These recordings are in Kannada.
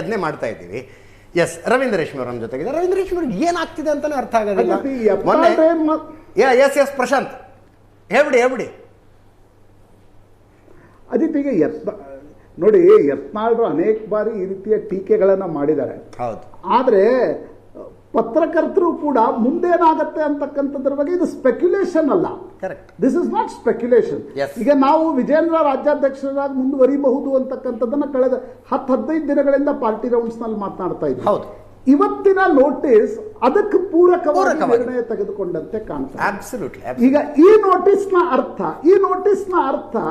ಅದನ್ನೇ ಮಾಡ್ತಾ ಇದ್ದೀವಿ. ಎಸ್, ರವೀಂದ್ರ ರೇಷ್ಮೆ ಅವರ ನಮ್ಮ ಜೊತೆಗಿದೆ. ರವೀಂದ್ರ ರೇಷ್ಮೆ ಅವ್ರಿಗೆ ಏನಾಗ್ತಿದೆ ಅಂತಾನೆ ಅರ್ಥ ಆಗೋದಿಲ್ಲ. ಎಸ್ ಪ್ರಶಾಂತ್ ಹೇಳ್ಬಿಡಿ. ಅದಿತಿಗೆ ನೋಡಿ, ಯತ್ನಾಳ್ರು ಅನೇಕ ಬಾರಿ ಈ ರೀತಿಯ ಟೀಕೆಗಳನ್ನು ಮಾಡಿದ್ದಾರೆ. ಹೌದು. ಆದರೆ ಪತ್ರಕರ್ತರು ಕೂಡ ಮುಂದೇನಾಗತ್ತೆ ಅಂತಕ್ಕಂಥದ್ರ ಬಗ್ಗೆ ಇದು ಸ್ಪೆಕ್ಯುಲೇಷನ್ ಅಲ್ಲ. Correct. This is not speculation. ಈಗ ನಾವು ವಿಜೇಂದ್ರ ರಾಜ್ಯಾಧ್ಯಕ್ಷರಾಗಿ ಮುಂದುವರಿಬಹುದು ಅಂತಕ್ಕಂಥದ್ದನ್ನ ಕಳೆದ 10-15 ದಿನಗಳಿಂದ ಪಾರ್ಟಿ ರೌಂಡ್ಸ್ ನಲ್ಲಿ ಮಾತನಾಡ್ತಾ ಇದ್ದೀವಿ. ಹೌದು. ಇವತ್ತಿನ ನೋಟಿಸ್ ಅದಕ್ಕೆ ಪೂರಕವಾಗಿ ನಿರ್ಣಯ ತೆಗೆದುಕೊಂಡಂತೆ ಕಾಣ್ತದೆ. ಈಗ ಈ ನೋಟಿಸ್ನ ಅರ್ಥ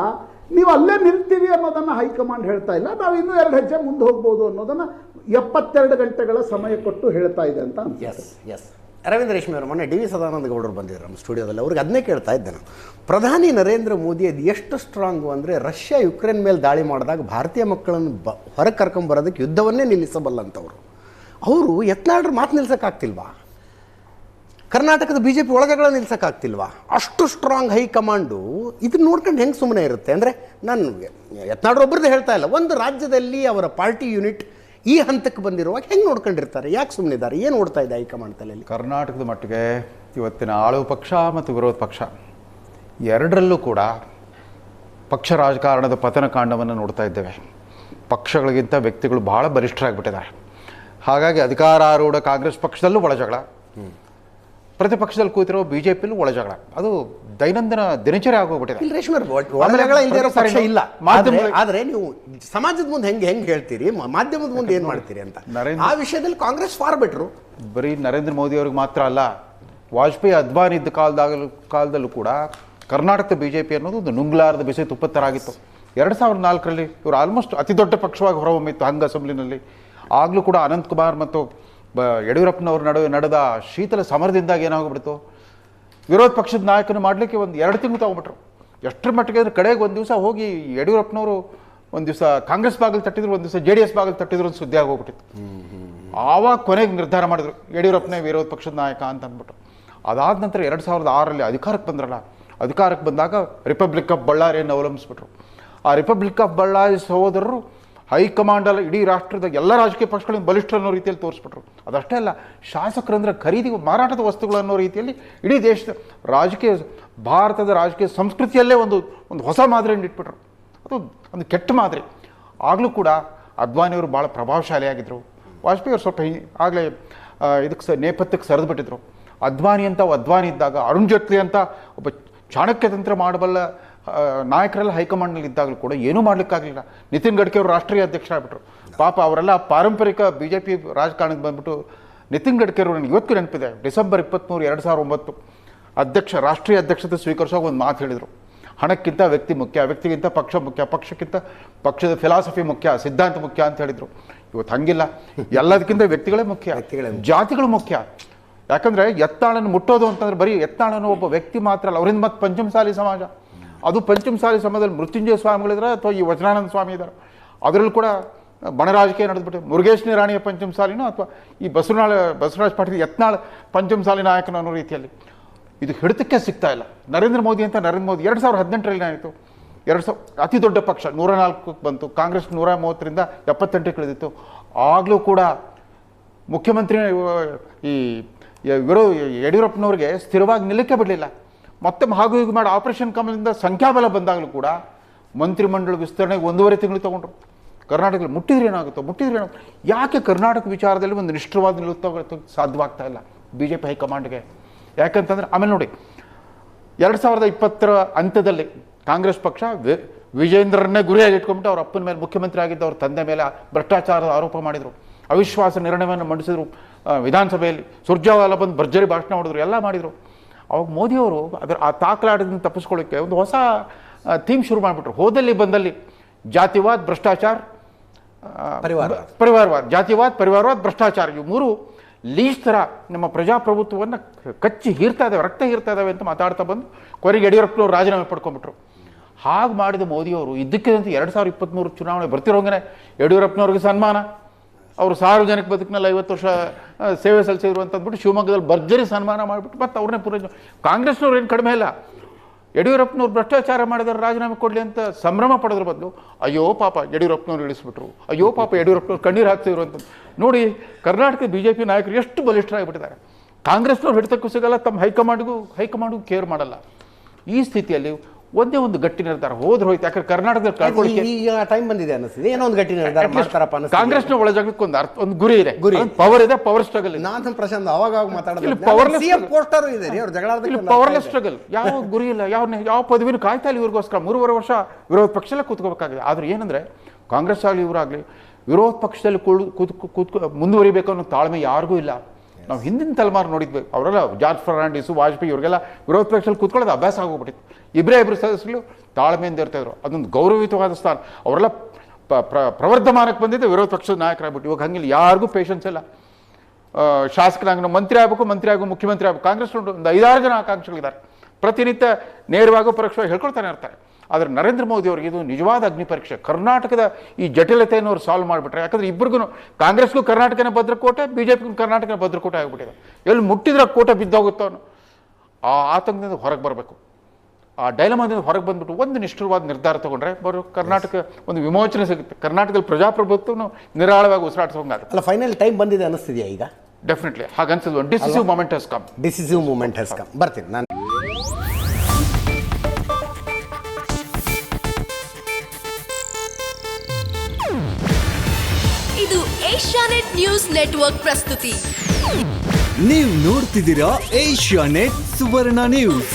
ನೀವು ಅಲ್ಲೇ ನಿಲ್ತೀವಿ ಅನ್ನೋದನ್ನ ಹೈಕಮಾಂಡ್ ಹೇಳ್ತಾ ಇಲ್ಲ, ನಾವು ಇನ್ನೂ 2 ಹೆಜ್ಜೆ ಮುಂದೆ ಹೋಗ್ಬೋದು ಅನ್ನೋದನ್ನ 72 ಗಂಟೆಗಳ ಸಮಯ ಕೊಟ್ಟು ಹೇಳ್ತಾ ಇದೆ ಅಂತ ಅನ್ಸುತ್ತೆ. ರವೀಂದ್ರ ರೇಷ್ಮೆ ಅವರು ಮೊನ್ನೆ ಡಿ.ವಿ. ಸದಾನಂದ ಗೌಡರು ಬಂದಿದ್ರು ನಮ್ಮ ಸ್ಟುಡಿಯೋದಲ್ಲಿ. ಅವ್ರಿಗೆ ಅದನ್ನೇ ಕೇಳ್ತಾ ಇದ್ದೆ ನಾನು. ಪ್ರಧಾನಿ ನರೇಂದ್ರ ಮೋದಿ ಅದು ಎಷ್ಟು ಸ್ಟ್ರಾಂಗು ಅಂದರೆ ರಷ್ಯಾ ಯುಕ್ರೇನ್ ಮೇಲೆ ದಾಳಿ ಮಾಡಿದಾಗ ಭಾರತೀಯ ಮಕ್ಕಳನ್ನು ಹೊರಗೆ ಕರ್ಕೊಂಬರೋದಕ್ಕೆ ಯುದ್ಧವನ್ನೇ ನಿಲ್ಲಿಸಬಲ್ಲಂಥವ್ರು. ಅವರು ಯತ್ನಾಳ್ರ ಮಾತು ನಿಲ್ಸೋಕ್ಕಾಗ್ತಿಲ್ವಾ? ಕರ್ನಾಟಕದ BJP ಒಳಗಡೆ ನಿಲ್ಸೋಕ್ಕಾಗ್ತಿಲ್ವಾ? ಅಷ್ಟು ಸ್ಟ್ರಾಂಗ್ ಹೈಕಮಾಂಡು ಇದನ್ನ ನೋಡ್ಕೊಂಡು ಹೆಂಗೆ ಸುಮ್ಮನೆ ಇರುತ್ತೆ? ಅಂದರೆ ನಾನು ಯತ್ನಾಳ್ರು ಒಬ್ಬರದ್ದು ಹೇಳ್ತಾ ಇಲ್ಲ, ಒಂದು ರಾಜ್ಯದಲ್ಲಿ ಅವರ ಪಾರ್ಟಿ ಯೂನಿಟ್ ಈ ಹಂತಕ್ಕೆ ಬಂದಿರುವಾಗ ಹೆಂಗೆ ನೋಡ್ಕೊಂಡಿರ್ತಾರೆ? ಯಾಕೆ ಸುಮ್ಮನಿದ್ದಾರೆ? ಏನು ನೋಡ್ತಾ ಇದೆ ಹೈಕಮಾಂಡ್ ತಲೆಯಲ್ಲಿ? ಕರ್ನಾಟಕದ ಮಟ್ಟಿಗೆ ಇವತ್ತಿನ ಆಳುವ ಪಕ್ಷ ಮತ್ತು ವಿರೋಧ ಪಕ್ಷ ಎರಡರಲ್ಲೂ ಕೂಡ ಪಕ್ಷ ರಾಜಕಾರಣದ ಪತನ ಕಾಂಡವನ್ನು ನೋಡ್ತಾ ಇದ್ದೇವೆ. ಪಕ್ಷಗಳಿಗಿಂತ ವ್ಯಕ್ತಿಗಳು ಬಹಳ ಬಲಿಷ್ಠರಾಗಿಬಿಟ್ಟಿದ್ದಾರೆ. ಹಾಗಾಗಿ ಅಧಿಕಾರಾರೂಢ ಕಾಂಗ್ರೆಸ್ ಪಕ್ಷದಲ್ಲೂ ಒಳಜಗಳ, ಪ್ರತಿಪಕ್ಷದಲ್ಲಿ ಕೂತಿರೋ BJPಯಲ್ಲೂ ಒಳಜಗಳ, ಅದು ದೈನಂದಿನ ದಿನಚರಿ ಆಗೋಗ್ಬಿಟ್ಟಿದೆ. ಇಲ್ಲ, ಆದ್ರೆ ನೀವು ಸಮಾಜದ ಮುಂದೆ ಹೆಂಗೆ ಹೇಳ್ತೀರಿ, ಮಾಧ್ಯಮದ ಮುಂದೆ ಏನ್ ಮಾಡ್ತೀರಿ ಅಂತ ಆ ವಿಷಯದಲ್ಲಿ ಕಾಂಗ್ರೆಸ್ ಫಾರ್ ಬೆಟ್ರು. ಬರೀ ನರೇಂದ್ರ ಮೋದಿ ಅವ್ರಿಗೆ ಮಾತ್ರ ಅಲ್ಲ, ವಾಜಪೇಯಿ ಅದ್ವಾನಿ ಇದ್ದ ಕಾಲದಲ್ಲೂ ಕೂಡ ಕರ್ನಾಟಕದ BJP ಅನ್ನೋದು ಒಂದು ನುಂಗ್ಲಾರದ ಬಿಸಿ ತುಪ್ಪತ್ತರಾಗಿತ್ತು. 2004ರಲ್ಲಿ ಇವರು ಆಲ್ಮೋಸ್ಟ್ ಅತಿ ದೊಡ್ಡ ಪಕ್ಷವಾಗಿ ಹೊರಹೊಮ್ಮಿತ್ತು ಹಂಗ ಅಸೆಂಬ್ಲಿನಲ್ಲಿ. ಆಗಲೂ ಕೂಡ ಅನಂತಕುಮಾರ್ ಮತ್ತು ಯಡಿಯೂರಪ್ಪನವ್ರ ನಡುವೆ ನಡೆದ ಶೀತಲ ಸಮರದಿಂದಾಗಿ ಏನಾಗ್ಬಿಡ್ತು, ವಿರೋಧ ಪಕ್ಷದ ನಾಯಕನ ಮಾಡಲಿಕ್ಕೆ ಒಂದು 2 ತಿಂಗಳು ತಗೊಂಡ್ಬಿಟ್ರು. ಎಷ್ಟರ ಮಟ್ಟಿಗೆ ಅಂದರೆ ಕಡೆಗೆ ಒಂದು ದಿವಸ ಹೋಗಿ ಯಡಿಯೂರಪ್ಪನವರು ಒಂದು ದಿವಸ ಕಾಂಗ್ರೆಸ್ ಬಾಗಿಲು ತಟ್ಟಿದ್ರು, ಒಂದು ದಿವಸ JDS ಬಾಗಿಲು ತಟ್ಟಿದ್ರು ಅಂತ ಸುದ್ದಿ ಆಗೋಗ್ಬಿಟ್ಟಿತ್ತು. ಆವಾಗ ಕೊನೆಗೆ ನಿರ್ಧಾರ ಮಾಡಿದ್ರು ಯಡಿಯೂರಪ್ಪನೇ ವಿರೋಧ ಪಕ್ಷದ ನಾಯಕ ಅಂತ ಅಂದ್ಬಿಟ್ಟು. ಅದಾದ ನಂತರ 2006ರಲ್ಲಿ ಅಧಿಕಾರಕ್ಕೆ ಬಂದ್ರಲ್ಲ, ಅಧಿಕಾರಕ್ಕೆ ಬಂದಾಗ ರಿಪಬ್ಲಿಕ್ ಆಫ್ ಬಳ್ಳಾರಿಯನ್ನು ಅವಲಂಬಿಸ್ಬಿಟ್ರು. ಆ ರಿಪಬ್ಲಿಕ್ ಆಫ್ ಬಳ್ಳಾರಿ ಸಹೋದರರು ಹೈಕಮಾಂಡಲ್ಲ ಇಡೀ ರಾಷ್ಟ್ರದ ಎಲ್ಲ ರಾಜಕೀಯ ಪಕ್ಷಗಳನ್ನು ಬಲಿಷ್ಠ ಅನ್ನೋ ರೀತಿಯಲ್ಲಿ ತೋರಿಸ್ಬಿಟ್ರು. ಅದಷ್ಟೇ ಅಲ್ಲ, ಶಾಸಕರಂದ್ರೆ ಖರೀದಿ ಮಾರಾಟದ ವಸ್ತುಗಳು ಅನ್ನೋ ರೀತಿಯಲ್ಲಿ ಇಡೀ ದೇಶದ ಭಾರತದ ರಾಜಕೀಯ ಸಂಸ್ಕೃತಿಯಲ್ಲೇ ಒಂದು ಹೊಸ ಮಾದರಿಯನ್ನು ಇಟ್ಬಿಟ್ರು. ಅದು ಒಂದು ಕೆಟ್ಟ ಮಾದರಿ. ಆಗಲೂ ಕೂಡ ಅದ್ವಾನಿಯವರು ಭಾಳ ಪ್ರಭಾವಶಾಲಿಯಾಗಿದ್ದರು. ವಾಜಪೇಯಿ ಅವರು ಸ್ವಲ್ಪ ಆಗಲೇ ಇದಕ್ಕೆ ನೇಪಥ್ಯಕ್ಕೆ ಸರಿದುಬಿಟ್ಟಿದ್ರು. ಅದ್ವಾನಿ ಇದ್ದಾಗ ಅರುಣ್ ಜೇಟ್ಲಿ ಅಂತ ಒಬ್ಬ ಚಾಣಕ್ಯ ತಂತ್ರ ಮಾಡಬಲ್ಲ ನಾಯಕರೆಲ್ಲ ಹೈಕಮಾಂಡ್ನಲ್ಲಿ ಇದ್ದಾಗಲೂ ಕೂಡ ಏನೂ ಮಾಡಲಿಕ್ಕಾಗಲಿಲ್ಲ. ನಿತಿನ್ ಗಡ್ಕರಿ ಅವರು ರಾಷ್ಟ್ರೀಯ ಅಧ್ಯಕ್ಷರಾಗ್ಬಿಟ್ರು. ಪಾಪ ಅವರೆಲ್ಲ ಪಾರಂಪರಿಕ BJP ರಾಜಕಾರಣಕ್ಕೆ ಬಂದ್ಬಿಟ್ಟು ನಿತಿನ್ ಗಡ್ಕರಿ ಅವರು ನನಗೆ ಇವತ್ತು ನೆನಪಿದೆ, ಡಿಸೆಂಬರ್ 23, 2009 ರಾಷ್ಟ್ರೀಯ ಅಧ್ಯಕ್ಷತೆ ಸ್ವೀಕರಿಸುವಾಗ ಒಂದು ಮಾತು ಹೇಳಿದರು, ಹಣಕ್ಕಿಂತ ವ್ಯಕ್ತಿ ಮುಖ್ಯ, ವ್ಯಕ್ತಿಗಿಂತ ಪಕ್ಷ ಮುಖ್ಯ, ಪಕ್ಷಕ್ಕಿಂತ ಪಕ್ಷದ ಫಿಲಾಸಫಿ ಮುಖ್ಯ, ಸಿದ್ಧಾಂತ ಮುಖ್ಯ ಅಂತ ಹೇಳಿದರು. ಇವತ್ತು ಹಂಗಿಲ್ಲ, ಎಲ್ಲದಕ್ಕಿಂತ ವ್ಯಕ್ತಿಗಳೇ ಮುಖ್ಯ, ಜಾತಿಗಳು ಮುಖ್ಯ. ಯಾಕಂದರೆ ಯತ್ನಾಳನ್ನು ಮುಟ್ಟೋದು ಅಂತಂದ್ರೆ ಬರೀ ಯತ್ನಾಳನ್ನು ಒಬ್ಬ ವ್ಯಕ್ತಿ ಮಾತ್ರ ಅಲ್ಲ, ಅವರಿಂದ ಮತ್ತು ಪಂಚಮಸಾಲಿ ಸಮಾಜ, ಅದು ಪಂಚಮಸಾಲಿ ಸಮಾಜದಲ್ಲಿ ಮೃತ್ಯುಂಜಯ ಸ್ವಾಮಿಗಳಿದ್ದಾರೆ ಅಥವಾ ಈ ವಚನಾನಂದ ಸ್ವಾಮಿ ಇದ್ದಾರೆ, ಅದರಲ್ಲೂ ಕೂಡ ಬಣರಾಜಕೀಯ ನಡೆದ್ಬಿಟ್ಟು ಮುರುಗೇಶ್ ನಿರಾಣಿಯ ಪಂಚಮಸಾಲಿನೋ ಅಥವಾ ಈ ಬಸವರಾಜ ಪಾಟೀಲ್ ಯತ್ನಾಳ್ ಪಂಚಮಸಾಲಿ ನಾಯಕನ ಅನ್ನೋ ರೀತಿಯಲ್ಲಿ ಇದು ಹಿಡಿತಕ್ಕೆ ಸಿಗ್ತಾ ಇಲ್ಲ. ನರೇಂದ್ರ ಮೋದಿ 2018ರಲ್ಲಿ ಆಯಿತು, ಅತಿ ದೊಡ್ಡ ಪಕ್ಷ 104ಕ್ಕೆ ಬಂತು, ಕಾಂಗ್ರೆಸ್ 130ರಿಂದ 78ಕ್ಕೆ ಇಳಿದಿತ್ತು. ಆಗಲೂ ಕೂಡ ಮುಖ್ಯಮಂತ್ರಿ ಈ ಯಡಿಯೂರಪ್ಪನವ್ರಿಗೆ ಸ್ಥಿರವಾಗಿ ನಿಲ್ಲಕ್ಕೆ ಬಿಡಲಿಲ್ಲ. ಮತ್ತೆ ಹಾಗೂ ಹೀಗೆ ಮಾಡಿ ಆಪರೇಷನ್ ಕಮಲದಿಂದ ಸಂಖ್ಯಾಬಲ ಬಂದಾಗಲೂ ಕೂಡ ಮಂತ್ರಿಮಂಡಲ ವಿಸ್ತರಣೆಗೆ 1.5 ತಿಂಗಳು ತೊಗೊಂಡ್ರು. ಕರ್ನಾಟಕದಲ್ಲಿ ಮುಟ್ಟಿದ್ರೆ ಯಾಕೆ ಕರ್ನಾಟಕ ವಿಚಾರದಲ್ಲಿ ಒಂದು ನಿಷ್ಠವಾದ ನಿಲ್ಲುತ್ತ ಸಾಧ್ಯವಾಗ್ತಾ ಇಲ್ಲ BJP ಹೈಕಮಾಂಡ್ಗೆ? ಯಾಕಂತಂದ್ರೆ ಆಮೇಲೆ ನೋಡಿ, 2020ರ ಅಂತ್ಯದಲ್ಲಿ ಕಾಂಗ್ರೆಸ್ ಪಕ್ಷ ವಿಜೇಂದ್ರನ್ನೇ ಗುರಿಯಾಗಿ ಇಟ್ಕೊಂಡ್ಬಿಟ್ಟು ಅವ್ರ ಅಪ್ಪನ ಮೇಲೆ, ಮುಖ್ಯಮಂತ್ರಿ ಆಗಿದ್ದ ಅವ್ರ ತಂದೆ ಮೇಲೆ ಭ್ರಷ್ಟಾಚಾರದ ಆರೋಪ ಮಾಡಿದರು, ಅವಿಶ್ವಾಸ ನಿರ್ಣಯವನ್ನು ಮಂಡಿಸಿದ್ರು ವಿಧಾನಸಭೆಯಲ್ಲಿ, ಸುರ್ಜೇವಾಲಾ ಬಂದು ಭರ್ಜರಿ ಭಾಷಣ ಮಾಡಿದ್ರು, ಎಲ್ಲ ಮಾಡಿದರು. ಅವಾಗ ಮೋದಿಯವರು ಆ ತಾಕಲಾಟದಿಂದ ತಪ್ಪಿಸ್ಕೊಳ್ಳೋಕ್ಕೆ ಒಂದು ಹೊಸ ಥೀಮ್ ಶುರು ಮಾಡಿಬಿಟ್ರು. ಹೋದಲ್ಲಿ ಬಂದಲ್ಲಿ ಜಾತಿವಾದ, ಭ್ರಷ್ಟಾಚಾರ, ಪರಿವಾರವಾದ, ಜಾತಿವಾದ, ಪರಿವಾರವಾದ, ಭ್ರಷ್ಟಾಚಾರ, ಇವು 3 ಲೀಸ್ ಥರ ನಮ್ಮ ಪ್ರಜಾಪ್ರಭುತ್ವವನ್ನು ಕಚ್ಚಿ ಹೀರ್ತಾ ಇದ್ದಾವೆ, ರಕ್ತ ಹೀರ್ತಾ ಇದ್ದಾವೆ ಅಂತ ಮಾತಾಡ್ತಾ ಬಂದು ಕೊನೆಗೆ ಯಡಿಯೂರಪ್ಪನವ್ರು ರಾಜೀನಾಮೆ ಪಡ್ಕೊಂಡ್ಬಿಟ್ರು. ಹಾಗೆ ಮಾಡಿದ ಮೋದಿಯವರು ಇದ್ದಕ್ಕಿದ್ದಂತೆ 2023 ಚುನಾವಣೆ ಬರ್ತಿರೋಂಗೆ ಯಡಿಯೂರಪ್ಪನವ್ರಿಗೆ ಸನ್ಮಾನ, ಅವರು ಸಾರ್ವಜನಿಕ ಬದುಕಿನಲ್ಲಿ 50 ವರ್ಷ ಸೇವೆ ಸಲ್ಲಿಸಿದ್ರು ಅಂತಂದ್ಬಿಟ್ಟು ಶಿವಮೊಗ್ಗದಲ್ಲಿ ಭರ್ಜರಿ ಸನ್ಮಾನ ಮಾಡಿಬಿಟ್ಟು ಮತ್ತೆ ಅವ್ರನ್ನೇ ಕಾಂಗ್ರೆಸ್ನವ್ರು ಏನು ಕಡಿಮೆ ಇಲ್ಲ, ಯಡಿಯೂರಪ್ಪನವ್ರು ಭ್ರಷ್ಟಾಚಾರ ಮಾಡಿದ್ರೆ ರಾಜೀನಾಮೆ ಕೊಡಲಿ ಅಂತ ಸಂಭ್ರಮ ಪಡೋದ್ರ ಬದಲು ಅಯ್ಯೋ ಪಾಪ ಯಡಿಯೂರಪ್ಪನವ್ರು ಇಳಿಸ್ಬಿಟ್ರು, ಅಯ್ಯೋ ಪಾಪ ಯಡಿಯೂರಪ್ಪನವ್ರು ಕಣ್ಣೀರು ಹಾಕ್ತಿದ್ರು ಅಂತ ನೋಡಿ. ಕರ್ನಾಟಕದ BJP ನಾಯಕರು ಎಷ್ಟು ಬಲಿಷ್ಠರಾಗಿಬಿಟ್ಟಿದ್ದಾರೆ. ಕಾಂಗ್ರೆಸ್ನವ್ರು ಹಿಡಿತಕ್ಕೂ ಸಿಗಲ್ಲ, ತಮ್ಮ ಹೈಕಮಾಂಡ್ಗೂ ಕೇರ್ ಮಾಡಲ್ಲ. ಈ ಸ್ಥಿತಿಯಲ್ಲಿ ಒಂದೇ ಒಂದು ಗಟ್ಟಿ ನಿರ್ಧಾರ ಹೋದ್ರೆ ಹೋಯ್ತು. ಯಾಕಂದ್ರೆ ಕರ್ನಾಟಕದಲ್ಲಿ ಕಳ್ಕೊಳ್ಳಿಕ್ಕೆ ಈಗ ಟೈಮ್ ಬಂದಿದೆ ಅನ್ನಿಸ್ತಿದೆ. ಏನೋ ಒಂದು ಗಟ್ಟಿ ನಿರ್ಧಾರ ಮಾಡ್ತಾರಪ್ಪ ಅನ್ನಿಸ್ತಿದೆ. ಕಾಂಗ್ರೆಸ್ನ ಒಳಜಾಗಕ್ಕೆ ಒಂದು ಗುರಿ ಇದೆ, ಪವರ್ ಇದೆ, ಪವರ್ ಸ್ಟ್ರಗಲ್ ಇದೆ. ನಾನು ಪ್ರಶಾಂತ್ ಅವಾಗ ಮಾತಾಡೋದು ಪವರ್ಲೆಸ್ ಪೋಸ್ಟರ್ ಇದೆ ರೀ, ಅವ್ರು ಜಗಳ ಪವರ್ಲೆಸ್ ಸ್ಟ್ರಗಲ್. ಯಾವ ಗುರಿ ಇಲ್ಲ, ಯಾವ ಪದವಿನೂ ಕಾಯ್ತಾ ಇಲ್ಲ ಇವ್ರಿಗೋಸ್ಕರ. 3.5 ವರ್ಷ ವಿರೋಧ ಪಕ್ಷದಲ್ಲೇ ಕೂತ್ಕೋಬೇಕಾಗಿದೆ. ಆದ್ರೆ ಏನಂದ್ರೆ ಕಾಂಗ್ರೆಸ್ ಆಗಲಿ ಇವರಾಗಲಿ ವಿರೋಧ ಪಕ್ಷದಲ್ಲಿ ಮುಂದುವರಿಬೇಕು ಅನ್ನೋ ತಾಳ್ಮೆ ಯಾರಿಗೂ ಇಲ್ಲ. ನಾವು ಹಿಂದಿನ ತಲೆಮಾರು ನೋಡಿದ್ವಿ, ಅವರೆಲ್ಲ ಜಾರ್ಜ್ ಫರ್ನಾಂಡಿಸ್, ವಾಜಪೇಯಿ ಇವ್ರಿಗೆಲ್ಲ ವಿರೋಧ ಪಕ್ಷದಲ್ಲಿ ಕೂತ್ಕೊಳ್ಳೋದು ಅಭ್ಯಾಸ ಆಗೋಗ್ಬಿಟ್ಟಿತ್ತು. ಇಬ್ಬರು ಸದಸ್ಯರು ತಾಳ್ಮೆಯಿಂದ ಇರ್ತಾಯಿದ್ರು. ಅದೊಂದು ಗೌರವಯುತವಾದ ಸ್ಥಾನ. ಅವರೆಲ್ಲ ಪ್ರವರ್ಧಮಾನಕ್ಕೆ ಬಂದಿದ್ದೆ ವಿರೋಧ ಪಕ್ಷದ ನಾಯಕರಾಗ್ಬಿಟ್ಟು. ಇವಾಗ ಹಂಗಿಲ್ಲ, ಯಾರಿಗೂ ಪೇಷನ್ಸ್ ಇಲ್ಲ. ಶಾಸಕರಾಗಿ ನಾವು ಮಂತ್ರಿ ಆಗಬೇಕು, ಮುಖ್ಯಮಂತ್ರಿ ಆಗಬೇಕು. ಕಾಂಗ್ರೆಸ್ ಒಂದು 5-6 ಜನ ಆಕಾಂಕ್ಷಿಗಳಿದ್ದಾರೆ. ಪ್ರತಿನಿತ್ಯ ನೇರವಾಗೂ ಪರೋಕ್ಷವಾಗಿ ಹೇಳ್ಕೊಳ್ತಾನೆ ಇರ್ತಾರೆ. ಆದರೆ ನರೇಂದ್ರ ಮೋದಿ ಅವರಿಗೆ ಇದು ನಿಜವಾದ ಅಗ್ನಿ ಪರೀಕ್ಷೆ. ಕರ್ನಾಟಕದ ಈ ಜಟಿಲತೆಯನ್ನು ಅವ್ರು ಸಾಲ್ವ್ ಮಾಡಿಬಿಟ್ರೆ, ಯಾಕಂದ್ರೆ ಇಬ್ಬರಿಗೂ ಕಾಂಗ್ರೆಸ್ಗೂ ಕರ್ನಾಟಕನ ಭದ್ರಕೋಟೆ, BJPಗೂ ಕರ್ನಾಟಕನ ಭದ್ರಕೋಟೆ ಆಗಿಬಿಟ್ಟಿದೆ. ಎಲ್ಲಿ ಮುಟ್ಟಿದ್ರೆ ಕೋಟೆ ಬಿದ್ದೋಗುತ್ತೋ ಅನ್ನೋ ಆ ಆತಂಕದಿಂದ ಹೊರಗೆ ಬರಬೇಕು. ಆ ಡೈಲಮಾದಿಂದ ಹೊರಗೆ ಬಂದ್ಬಿಟ್ಟು ಒಂದು ನಿಷ್ಠುರವಾದ ನಿರ್ಧಾರ ತಗೊಂಡ್ರೆ ಕರ್ನಾಟಕ ಒಂದು ವಿಮೋಚನೆ ಸಿಗುತ್ತೆ. ಕರ್ನಾಟಕದಲ್ಲಿ ಪ್ರಜಾಪ್ರಭುತ್ವನು ನಿರಾಳವಾಗಿ ಉಸಿರಾಡಿಸೋಂಗಾಗುತ್ತೆ. ಅಲ್ಲ, ಫೈನಲ್ ಟೈಮ್ ಬಂದಿದೆ ಅನ್ನಿಸ್ತಿದೆಯಾ ಈಗ? ಡೆಫಿನೆಟ್ಲಿ ಹಾಗನ್ಸಿದ್ವು. ಒಂದು ಡಿಸಿಸಿವ್ ಮೊಮೆಂಟ್ ಹಸ್ ಕಮ್. ಬರ್ತೀನಿ ನಾನು. ಇದು ಏಷ್ಯಾನೆಟ್ ನ್ಯೂಸ್ ನೆಟ್ವರ್ಕ್ ಪ್ರಸ್ತುತಿ. ನೀವು ನೋಡ್ತಿದ್ದೀರಾ ಏಷ್ಯಾನೆಟ್ ಸುವರ್ಣ ನ್ಯೂಸ್.